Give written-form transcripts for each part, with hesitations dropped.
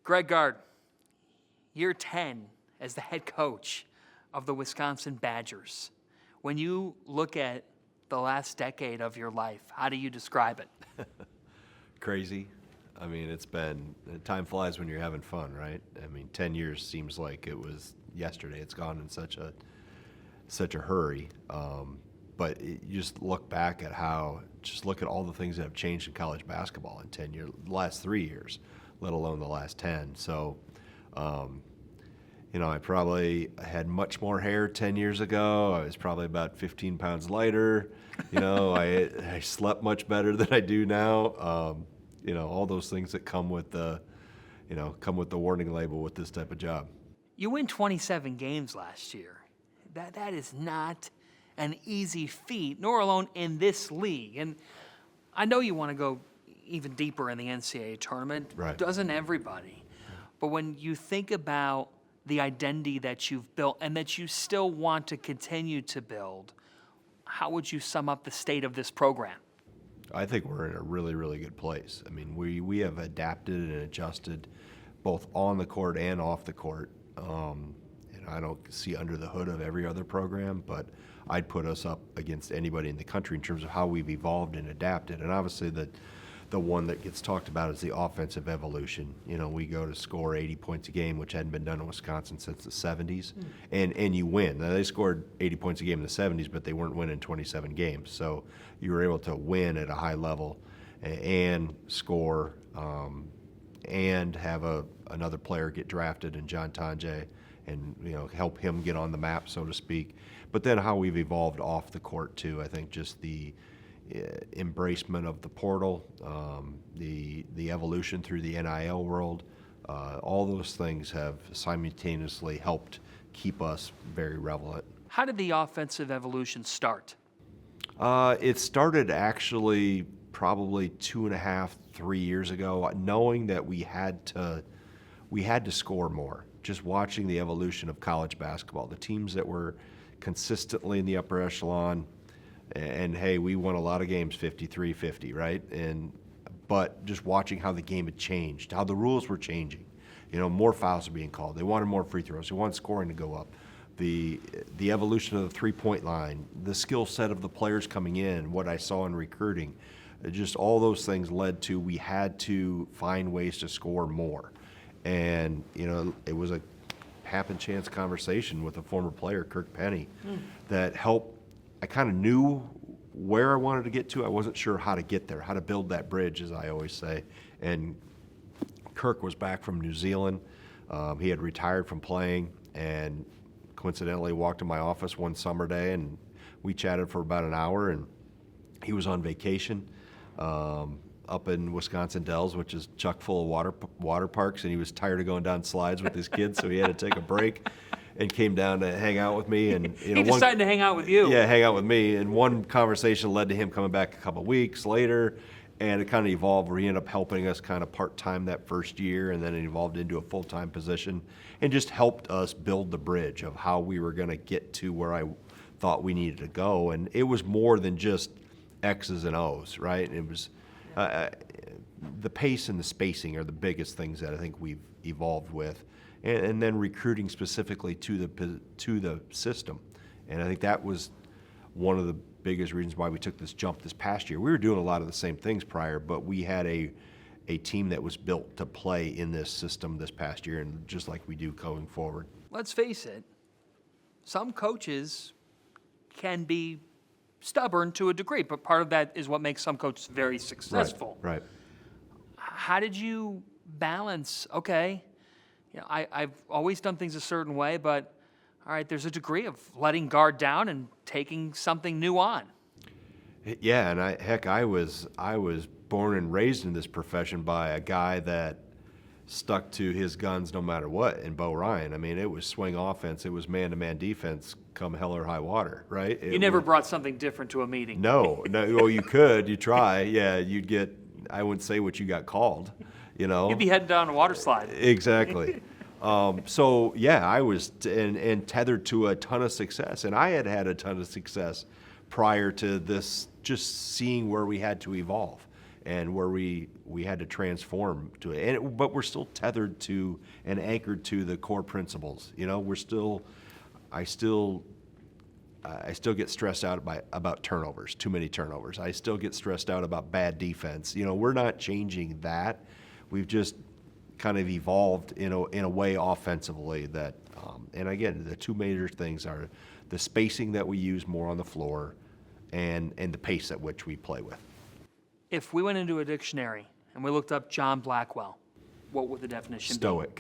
Greg Gard, year 10 as the head coach of the Wisconsin Badgers. When you look at the last decade of your life, how do you describe it? Crazy. I mean, it's been, time flies when you're having fun, right? I mean, 10 years seems like it was yesterday. It's gone in such a hurry. But you just look back at look at all the things that have changed in college basketball in 10 years, the last 3 years, let alone the last 10. So, I probably had much more hair 10 years ago. I was probably about 15 pounds lighter. I slept much better than I do now. All those things that come with the warning label with this type of job. You win 27 games last year. That is not an easy feat, nor alone in this league. And I know you want to go even deeper in the NCAA tournament. Right. Doesn't everybody? But when you think about the identity that you've built and that you still want to continue to build, how would you sum up the state of this program? I think we're in a really, really good place. I mean, we have adapted and adjusted both on the court and off the court. And I don't see under the hood of every other program, but I'd put us up against anybody in the country in terms of how we've evolved and adapted. And obviously the one that gets talked about is the offensive evolution. We go to score 80 points a game, which hadn't been done in Wisconsin since the 70s, and you win. Now, they scored 80 points a game in the 70s, but they weren't winning 27 games. So you were able to win at a high level and score and have another player get drafted in John Tonje and help him get on the map, so to speak. But then how we've evolved off the court too. I think just the embracement of the portal, the evolution through the NIL world, all those things have simultaneously helped keep us very relevant. How did the offensive evolution start? It started actually probably 2.5, 3 years ago, knowing that we had to score more. Just watching the evolution of college basketball, the teams that were consistently in the upper echelon. And hey, we won a lot of games 53-50, right? But just watching how the game had changed, how the rules were changing. More fouls are being called. They wanted more free throws. They wanted scoring to go up. The evolution of the three-point line, the skill set of the players coming in, what I saw in recruiting, just all those things led to we had to find ways to score more. And, it was a happen chance conversation with a former player, Kirk Penny, that helped. I kind of knew where I wanted to get to. I wasn't sure how to get there, how to build that bridge, as I always say. And Kirk was back from New Zealand. He had retired from playing and coincidentally walked in my office one summer day, and we chatted for about an hour. And he was on vacation up in Wisconsin Dells, which is chock full of water parks, and he was tired of going down slides with his kids, so he had to take a break. And came down to hang out with me, and he decided to hang out with you. Yeah, hang out with me. And one conversation led to him coming back a couple of weeks later, and it kind of evolved where he ended up helping us kind of part-time that first year, and then it evolved into a full-time position, and just helped us build the bridge of how we were going to get to where I thought we needed to go. And it was more than just X's and O's, right? It was the pace and the spacing are the biggest things that I think we've evolved with. And then recruiting specifically to the system. And I think that was one of the biggest reasons why we took this jump this past year. We were doing a lot of the same things prior, but we had a team that was built to play in this system this past year, and just like we do going forward. Let's face it, some coaches can be stubborn to a degree, but part of that is what makes some coaches very successful. Right. How did you balance, okay, I've always done things a certain way, but all right, there's a degree of letting guard down and taking something new on. Yeah, and I was born and raised in this profession by a guy that stuck to his guns no matter what, in Bo Ryan. I mean, it was swing offense, it was man-to-man defense come hell or high water, right? You never brought something different to a meeting. No, well, you could, you try, yeah, you'd get, I wouldn't say what you got called. You'd be heading down a water slide. Exactly. So, yeah, I was and tethered to a ton of success. And I had a ton of success prior to this, just seeing where we had to evolve and where we we had to transform to it. But we're still tethered to and anchored to the core principles. You know, I still get stressed out about turnovers, too many turnovers. I still get stressed out about bad defense. You know, we're not changing that. We've just kind of evolved in a way offensively that, and again, the two major things are the spacing that we use more on the floor and the pace at which we play with. If we went into a dictionary and we looked up John Blackwell, what would the definition be?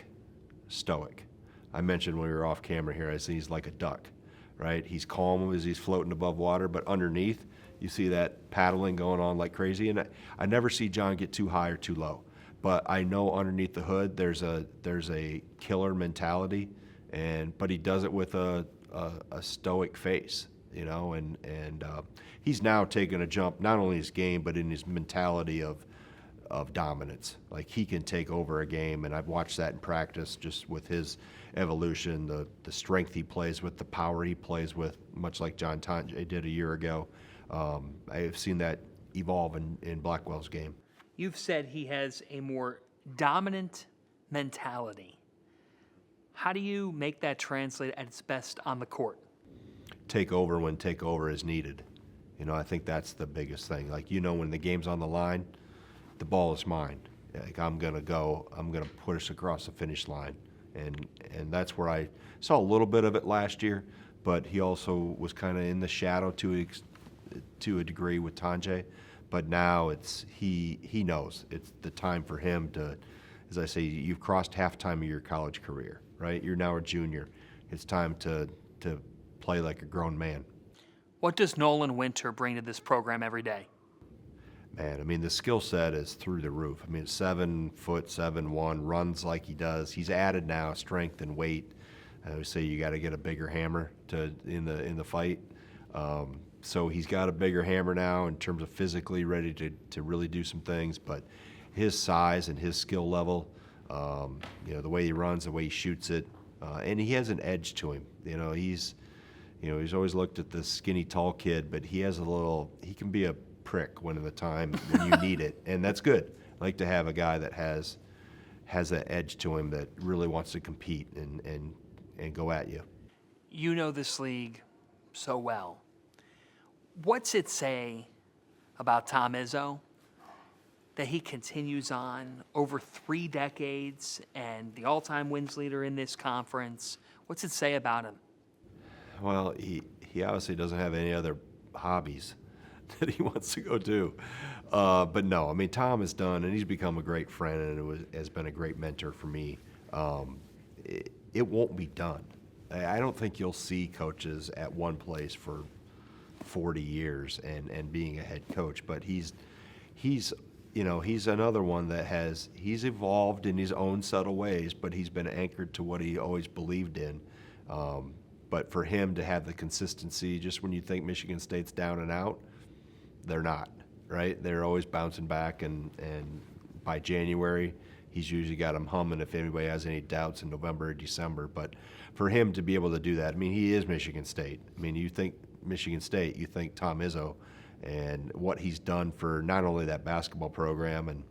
Stoic. I mentioned when we were off camera here, I said he's like a duck, right? He's calm as he's floating above water, but underneath, you see that paddling going on like crazy. And I never see John get too high or too low. But I know underneath the hood, there's a killer mentality, but he does it with a stoic face, you know, and he's now taken a jump, not only in his game, but in his mentality of dominance. Like, he can take over a game, and I've watched that in practice just with his evolution, the strength he plays with, the power he plays with, much like John Tonje did a year ago. I have seen that evolve in Blackwell's game. You've said he has a more dominant mentality. How do you make that translate at its best on the court? Take over when take over is needed. You know, I think that's the biggest thing. Like, you know, when the game's on the line, the ball is mine. Like, I'm going to put us across the finish line. And that's where I saw a little bit of it last year, but he also was kind of in the shadow to a degree with Tonje. But now he knows it's the time for him to, as I say, you've crossed halftime of your college career, right? You're now a junior. It's time to play like a grown man. What does Nolan Winter bring to this program every day? Man, I mean, the skill set is through the roof. I mean, 7', 7'1", runs like he does. He's added now strength and weight. I would say you got to get a bigger hammer in the fight. So he's got a bigger hammer now in terms of physically ready to really do some things. But his size and his skill level, you know, the way he runs, the way he shoots it, and he has an edge to him. You know, he's always looked at the skinny, tall kid, but he can be a prick when you need it, and that's good. I like to have a guy that has that edge to him that really wants to compete and go at you. You know this league so well. What's it say about Tom Izzo that he continues on over 3 decades and the all-time wins leader in this conference? What's it say about him? Well, he obviously doesn't have any other hobbies that he wants to go do. But no, I mean, Tom has done, and he's become a great friend and has been a great mentor for me. It won't be done. I don't think you'll see coaches at one place for 40 years and being a head coach, but he's another one that he's evolved in his own subtle ways, but he's been anchored to what he always believed in. But for him to have the consistency, just when you think Michigan State's down and out, they're not, right? They're always bouncing back, and by January, he's usually got them humming if anybody has any doubts in November or December. But for him to be able to do that, I mean, he is Michigan State. I mean, you think Michigan State, you think Tom Izzo and what he's done for not only that basketball program, and,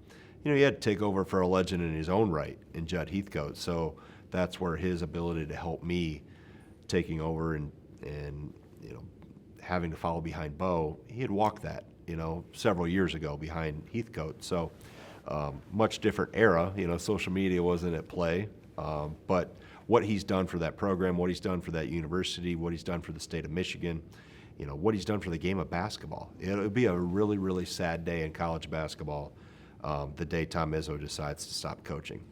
you know, he had to take over for a legend in his own right in Judd Heathcote. So that's where his ability to help me taking over and you know, having to follow behind Bo, he had walked that, you know, several years ago behind Heathcote. So much different era, you know, social media wasn't at play, but what he's done for that program, what he's done for that university, what he's done for the state of Michigan, you know, what he's done for the game of basketball. It'll be a really, really sad day in college basketball the day Tom Izzo decides to stop coaching.